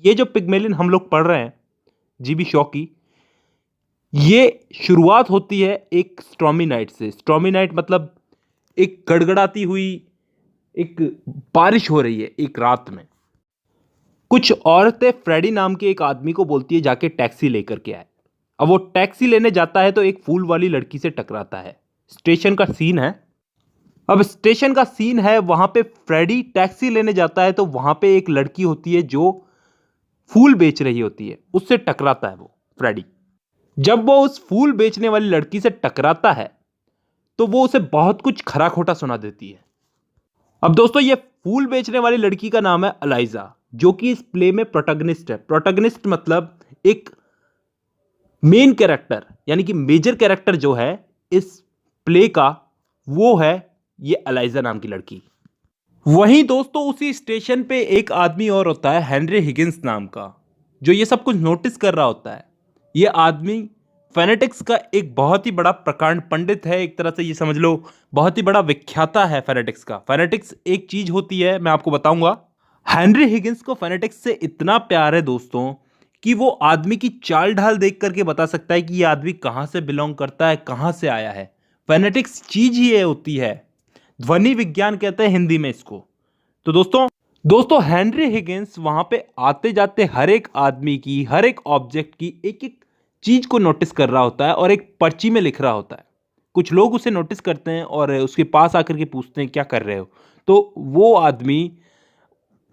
ये जो पिग्मेलियन हम लोग पढ़ रहे हैं जीबी शॉ की, ये शुरुआत होती है एक स्टॉर्मी नाइट से। स्टॉर्मी नाइट मतलब एक गड़गड़ाती हुई एक बारिश हो रही है एक रात में। कुछ औरतें फ्रेडी नाम के एक आदमी को बोलती है जाके टैक्सी लेकर के आए। अब वो टैक्सी लेने जाता है तो एक फूल वाली लड़की से टकराता है। स्टेशन का सीन है। अब स्टेशन का सीन है, वहां पे फ्रेडी टैक्सी लेने जाता है तो वहां पे एक लड़की होती है जो फूल बेच रही होती है, उससे टकराता है वो फ्रेडी। जब वो उस फूल बेचने वाली लड़की से टकराता है तो वो उसे बहुत कुछ खरा खोटा सुना देती है। अब दोस्तों, ये फूल बेचने वाली लड़की का नाम है अलाइजा, जो कि इस प्ले में प्रोटैगनिस्ट है। प्रोटैगनिस्ट मतलब एक मेन कैरेक्टर, यानी कि मेजर कैरेक्टर जो है इस प्ले का, वो है ये अलाइजा नाम की लड़की। वहीं दोस्तों उसी स्टेशन पे एक आदमी और होता है हेनरी हिगिंस नाम का, जो ये सब कुछ नोटिस कर रहा होता है। ये आदमी फेनेटिक्स का एक बहुत ही बड़ा प्रकांड पंडित है, एक तरह से ये समझ लो बहुत ही बड़ा विख्याता है फेनेटिक्स का। फेनेटिक्स एक चीज होती है, मैं आपको बताऊंगा। हेनरी हिगिंस को फेनेटिक्स से इतना प्यार है दोस्तों कि वो आदमी की चाल ढाल देख करके बता सकता है कि ये आदमी कहां से बिलोंग करता है, कहां से आया है। फेनेटिक्स चीज ही ये होती है, ध्वनि विज्ञान कहते हैं हिंदी में इसको। तो दोस्तों हेनरी हिगिंस वहां पे आते जाते हर एक आदमी की, हर एक ऑब्जेक्ट की एक एक चीज को नोटिस कर रहा होता है और एक पर्ची में लिख रहा होता है। कुछ लोग उसे नोटिस करते हैं और उसके पास आकर के पूछते हैं क्या कर रहे हो, तो वो आदमी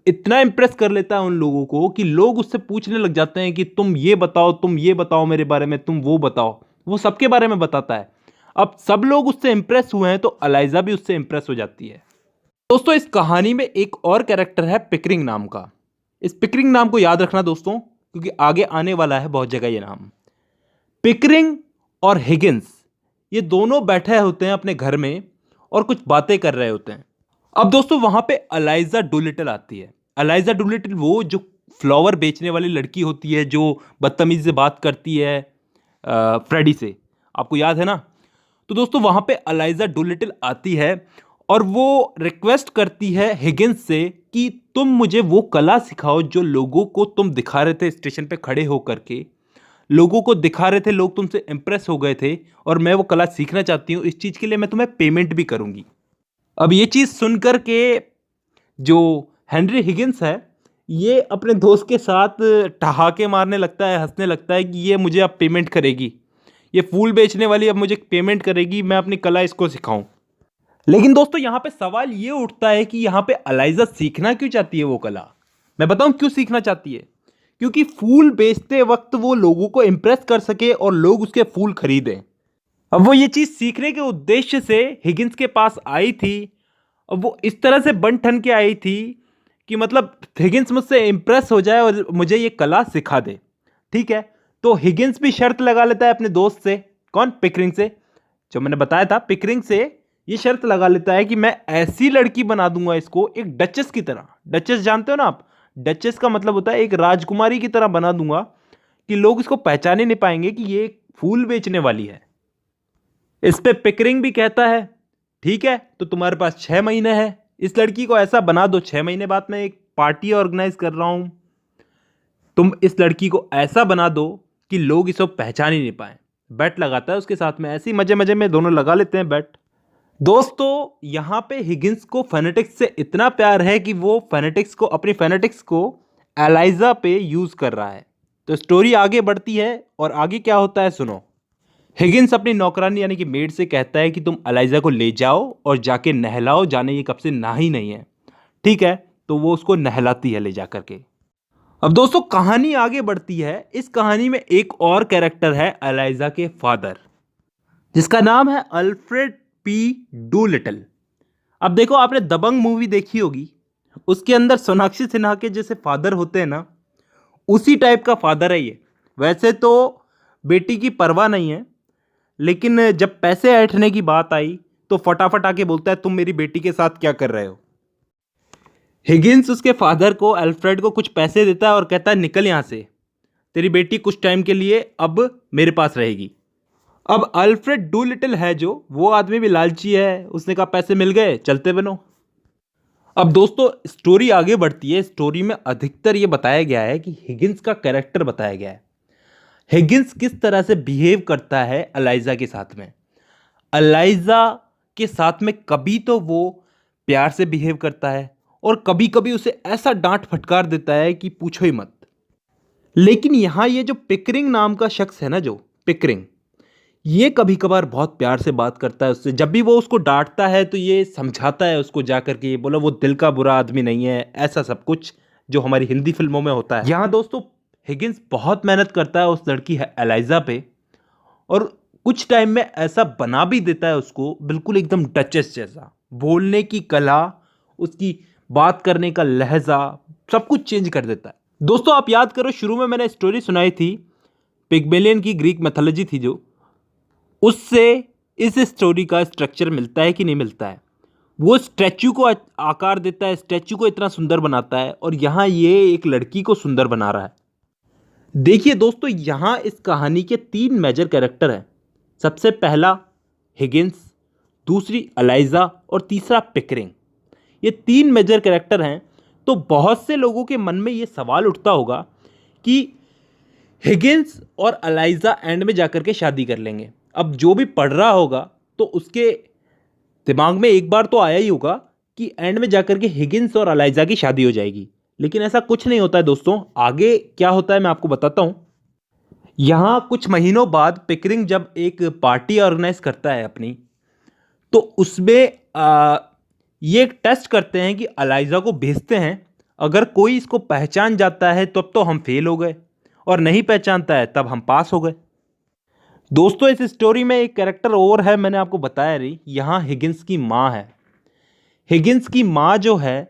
इतना इंप्रेस कर लेता है उन लोगों को कि लोग उससे पूछने लग जाते हैं कि तुम ये बताओ, तुम ये बताओ मेरे बारे में, तुम वो बताओ। वो सबके बारे में बताता है। अब सब लोग उससे इंप्रेस हुए हैं तो अलाइजा भी उससे इंप्रेस हो जाती है। दोस्तों इस कहानी में एक और कैरेक्टर है पिकरिंग नाम का। इस पिकरिंग नाम को याद रखना दोस्तों, क्योंकि आगे आने वाला है बहुत जगह ये नाम। पिकरिंग और हिगिंस ये दोनों बैठे होते हैं अपने घर में और कुछ बातें कर रहे होते हैं। अब दोस्तों वहां पे अलाइजा डूलिटल आती है। अलाइजा डूलिटल वो जो फ्लावर बेचने वाली लड़की होती है, जो बदतमीजी से बात करती है फ्रेडी से, आपको याद है ना। तो दोस्तों वहां पे अलाइजा डूलिटल आती है और वो रिक्वेस्ट करती है हिगिंस से कि तुम मुझे वो कला सिखाओ जो लोगों को तुम दिखा रहे थे स्टेशन पे खड़े होकर के, लोगों को दिखा रहे थे, लोग तुमसे इंप्रेस हो गए थे और मैं वो कला सीखना चाहती हूँ। इस चीज़ के लिए मैं तुम्हें पेमेंट भी करूंगी। अब ये चीज़ सुनकर के जो हेनरी हिगिंस है ये अपने दोस्त के साथ ठहाके मारने लगता है, हंसने लगता है कि ये मुझे अब पेमेंट करेगी, ये फूल बेचने वाली अब मुझे पेमेंट करेगी, मैं अपनी कला इसको सिखाऊं। लेकिन दोस्तों यहां पे सवाल ये उठता है कि यहां पे अलाइजा सीखना क्यों चाहती है वो कला। मैं बताऊं क्यों सीखना चाहती है। क्योंकि फूल बेचते वक्त वो लोगों को इंप्रेस कर सके और लोग उसके फूल खरीदें। अब वो ये चीज सीखने के उद्देश्य से हिगिंस के पास आई थी। अब वो इस तरह से बन ठन के आई थी कि मतलब हिगिंस मुझसे इंप्रेस हो जाए और मुझे ये कला सिखा दे। ठीक है, तो हिगिंस भी शर्त लगा लेता है अपने दोस्त से। कौन? पिकरिंग से। जो मैंने बताया था, पिकरिंग से ये शर्त लगा लेता है कि मैं ऐसी लड़की बना दूंगा इसको एक डचेस की तरह। डचेस जानते हो ना आप? डचेस का मतलब होता है एक राजकुमारी की तरह बना दूंगा कि लोग इसको पहचान ही नहीं पाएंगे कि ये एक फूल बेचने वाली है। इस पे पिकरिंग भी कहता है ठीक है, तो तुम्हारे पास 6 महीने है, इस लड़की को ऐसा बना दो। 6 महीने बाद मैं एक पार्टी ऑर्गेनाइज कर रहा हूं, तुम इस लड़की को ऐसा बना दो कि लोग इसको पहचान ही नहीं पाए। बेट लगाता है उसके साथ में, ऐसे ही मजे मजे में दोनों लगा लेते हैं बेट। दोस्तों यहां पे हिगिंस को फेनेटिक्स से इतना प्यार है कि वो फेनेटिक्स को, अपनी फेनेटिक्स को एलाइजा पे यूज कर रहा है। तो स्टोरी आगे बढ़ती है और आगे क्या होता है सुनो। हिगिंस अपनी नौकरानी यानी कि मेड से कहता है कि तुम अलाइजा को ले जाओ और जाके नहलाओ, जाने ये कब से नहा नहीं है। ठीक है, तो वो उसको नहलाती है ले जा करके। अब दोस्तों कहानी आगे बढ़ती है। इस कहानी में एक और कैरेक्टर है अलाइजा के फादर, जिसका नाम है अल्फ्रेड पी डूलिटल। अब देखो, आपने दबंग मूवी देखी होगी, उसके अंदर सोनाक्षी सिन्हा के जैसे फादर होते हैं ना, उसी टाइप का फादर है ये। वैसे तो बेटी की परवाह नहीं है, लेकिन जब पैसे ऐंठने की बात आई तो फटाफट आके बोलता है तुम मेरी बेटी के साथ क्या कर रहे हो। हिगिंस उसके फादर को, अल्फ्रेड को कुछ पैसे देता है और कहता है निकल यहां से, तेरी बेटी कुछ टाइम के लिए अब मेरे पास रहेगी। अब अल्फ्रेड डूलिटल है जो, वो आदमी भी लालची है, उसने कहा पैसे मिल गए चलते बनो। अब दोस्तों स्टोरी आगे बढ़ती है। स्टोरी में अधिकतर ये बताया गया है कि हिगिंस का कैरेक्टर बताया गया है। हिगिंस किस तरह से बिहेव करता है अलाइजा के साथ में। अलाइजा के साथ में कभी तो वो प्यार से बिहेव करता है और कभी कभी उसे ऐसा डांट फटकार देता है कि पूछो ही मत। लेकिन यहाँ ये जो पिकरिंग नाम का शख्स है ना, जो पिकरिंग, ये कभी कभार बहुत प्यार से बात करता है उससे। जब भी वो उसको डांटता है तो ये समझाता है उसको, जा करके ये बोला वो दिल का बुरा आदमी नहीं है, ऐसा सब कुछ जो हमारी हिंदी फिल्मों में होता है। यहाँ दोस्तों हिगिंस बहुत मेहनत करता है उस लड़की है एलाइजा पे, और कुछ टाइम में ऐसा बना भी देता है उसको, बिल्कुल एकदम डचेस जैसा। बोलने की कला, उसकी बात करने का लहजा, सब कुछ चेंज कर देता है। दोस्तों आप याद करो, शुरू में मैंने स्टोरी सुनाई थी पिग्मेलियन की, ग्रीक मैथोलॉजी थी जो, उससे इस स्टोरी का स्ट्रक्चर मिलता है कि नहीं मिलता है। वो स्टैचू को आकार देता है, स्टैचू को इतना सुंदर बनाता है, और यहाँ ये एक लड़की को सुंदर बना रहा है। देखिए दोस्तों, यहाँ इस कहानी के 3 मेजर कैरेक्टर हैं। सबसे पहला हिगिंस, दूसरी अलाइजा और तीसरा पिकरिंग। ये 3 मेजर कैरेक्टर हैं। तो बहुत से लोगों के मन में ये सवाल उठता होगा कि हिगिंस और अलाइजा एंड में जाकर के शादी कर लेंगे। अब जो भी पढ़ रहा होगा तो उसके दिमाग में एक बार तो आया ही होगा कि एंड में जाकर के हिगिंस और अलाइजा की शादी हो जाएगी। लेकिन ऐसा कुछ नहीं होता है दोस्तों। आगे क्या होता है मैं आपको बताता हूँ। यहाँ कुछ महीनों बाद पिकरिंग जब एक पार्टी ऑर्गेनाइज करता है अपनी, तो उसमें ये एक टेस्ट करते हैं कि अलाइजा को भेजते हैं। अगर कोई इसको पहचान जाता है तब तो हम फेल हो गए, और नहीं पहचानता है तब हम पास हो गए। दोस्तों इस स्टोरी में एक कैरेक्टर और है, मैंने आपको बताया नहीं। यहाँ हिगिंस की माँ है। हिगिंस की माँ जो है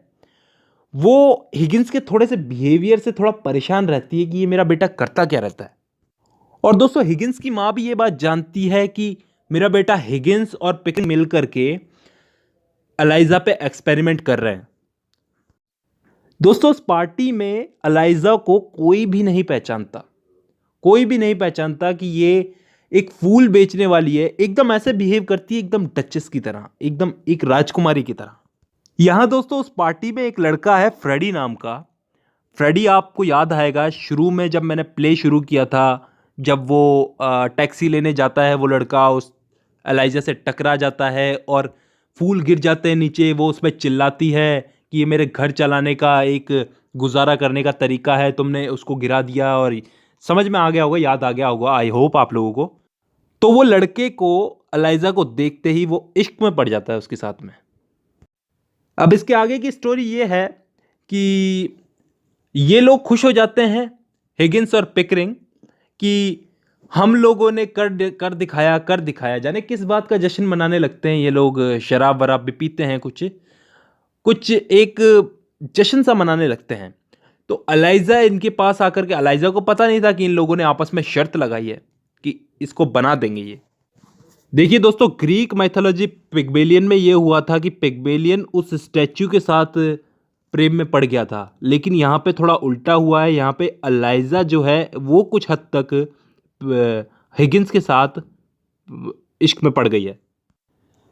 वो हिगिंस के थोड़े से बिहेवियर से थोड़ा परेशान रहती है कि ये मेरा बेटा करता क्या रहता है। और दोस्तों हिगिंस की माँ भी ये बात जानती है कि मेरा बेटा हिगिंस और पिकरिंग मिल करके अलाइजा पे एक्सपेरिमेंट कर रहे हैं। दोस्तों उस पार्टी में अलाइजा को कोई भी नहीं पहचानता, कोई भी नहीं पहचानता कि ये एक फूल बेचने वाली है। एकदम ऐसे बिहेव करती है, एकदम डचेस की तरह, एकदम एक राजकुमारी की तरह। यहाँ दोस्तों उस पार्टी में एक लड़का है फ्रेडी नाम का। फ्रेडी आपको याद आएगा शुरू में जब मैंने प्ले शुरू किया था, जब वो टैक्सी लेने जाता है, वो लड़का उस एलाइजा से टकरा जाता है और फूल गिर जाते हैं नीचे। वो उस पर चिल्लाती है कि ये मेरे घर चलाने का एक गुजारा करने का तरीका है, तुमने उसको गिरा दिया। और समझ में आ गया होगा, याद आ गया होगा आई होप आप लोगों को। तो वो लड़के को एलाइजा को देखते ही वो इश्क में पड़ जाता है उसके साथ में। अब इसके आगे की स्टोरी ये है कि ये लोग खुश हो जाते हैं, हिगिंस और पिकरिंग, कि हम लोगों ने कर दिखाया। जाने किस बात का जश्न मनाने लगते हैं ये लोग। शराब वराब भी पीते हैं, कुछ एक जश्न सा मनाने लगते हैं। तो अलाइजा इनके पास आकर के, अलाइजा को पता नहीं था कि इन लोगों ने आपस में शर्त लगाई है कि इसको बना देंगे ये। देखिए दोस्तों ग्रीक माइथोलॉजी पिग्मेलियन में ये हुआ था कि पिग्मेलियन उस स्टैच्यू के साथ प्रेम में पड़ गया था। लेकिन यहाँ पे थोड़ा उल्टा हुआ है। यहाँ पे अलाइजा जो है वो कुछ हद तक हिगिंस के साथ इश्क में पड़ गई है।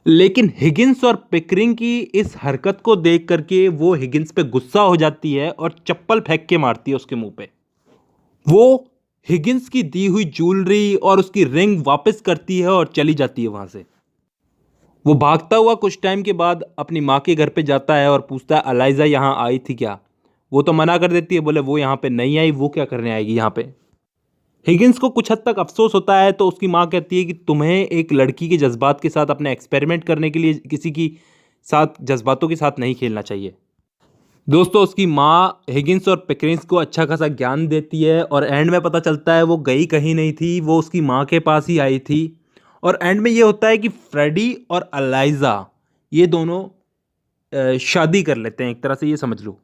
लेकिन हिगिंस और पिकरिंग की इस हरकत को देख करके वो हिगिंस पे गुस्सा हो जाती है और चप्पल फेंक के मारती है उसके मुंह पे। वो हिगिंस की दी हुई ज्वेलरी और उसकी रिंग वापस करती है और चली जाती है वहां से। वो भागता हुआ कुछ टाइम के बाद अपनी माँ के घर पे जाता है और पूछता है अलाइजा यहाँ आई थी क्या। वो तो मना कर देती है, बोले वो यहाँ पे नहीं आई, वो क्या करने आएगी यहाँ पे। हिगिंस को कुछ हद तक अफसोस होता है, तो उसकी माँ कहती है कि तुम्हें एक लड़की के जज्बात के साथ अपने एक्सपेरिमेंट करने के लिए किसी की साथ जज्बातों के साथ नहीं खेलना चाहिए। दोस्तों उसकी माँ हिगिंस और पिकरिंग को अच्छा खासा ज्ञान देती है, और एंड में पता चलता है वो गई कहीं नहीं थी, वो उसकी माँ के पास ही आई थी। और एंड में ये होता है कि फ्रेडी और अलाइजा ये दोनों शादी कर लेते हैं, एक तरह से ये समझ लो।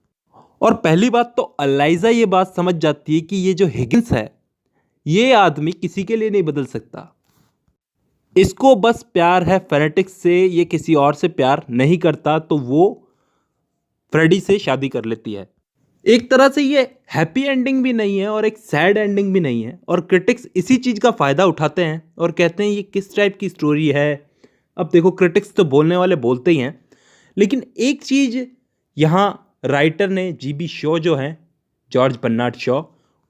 और पहली बात तो अलाइजा ये बात समझ जाती है कि ये जो हिगिंस है ये आदमी किसी के लिए नहीं बदल सकता, इसको बस प्यार है फेनेटिक्स से, ये किसी और से प्यार नहीं करता। तो वो फ्रेडी से शादी कर लेती है। एक तरह से ये हैप्पी एंडिंग भी नहीं है और एक सैड एंडिंग भी नहीं है, और क्रिटिक्स इसी चीज़ का फ़ायदा उठाते हैं और कहते हैं ये किस टाइप की स्टोरी है। अब देखो क्रिटिक्स तो बोलने वाले बोलते ही हैं, लेकिन एक चीज़ यहाँ राइटर ने जीबी शॉ जो हैं, जॉर्ज बर्नार्ड शॉ,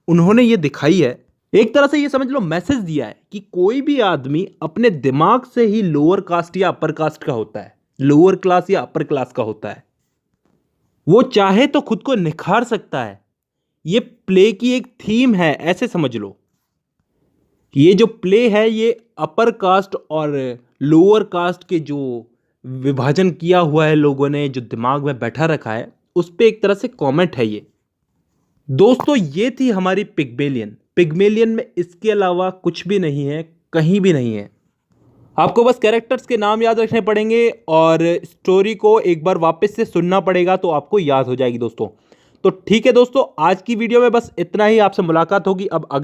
उन्होंने ये दिखाई है, एक तरह से ये समझ लो मैसेज दिया है कि कोई भी आदमी अपने दिमाग से ही लोअर कास्ट या अपर कास्ट का होता है, लोअर क्लास या अपर क्लास का होता है। वो चाहे तो खुद को निखार सकता है। ये प्ले की एक थीम है, ऐसे समझ लो। ये जो प्ले है ये अपर कास्ट और लोअर कास्ट के जो विभाजन किया हुआ है लोगों ने, जो दिमाग में बैठा रखा है, उस पे एक तरह से कमेंट है ये। दोस्तों ये थी हमारी पिग्मेलियन। पिग्मेलियन में इसके अलावा कुछ भी नहीं है, कहीं भी नहीं है। आपको बस कैरेक्टर्स के नाम याद रखने पड़ेंगे और स्टोरी को एक बार वापस से सुनना पड़ेगा तो आपको याद हो जाएगी दोस्तों। तो ठीक है दोस्तों, आज की वीडियो में बस इतना ही। आपसे मुलाकात होगी अब अगली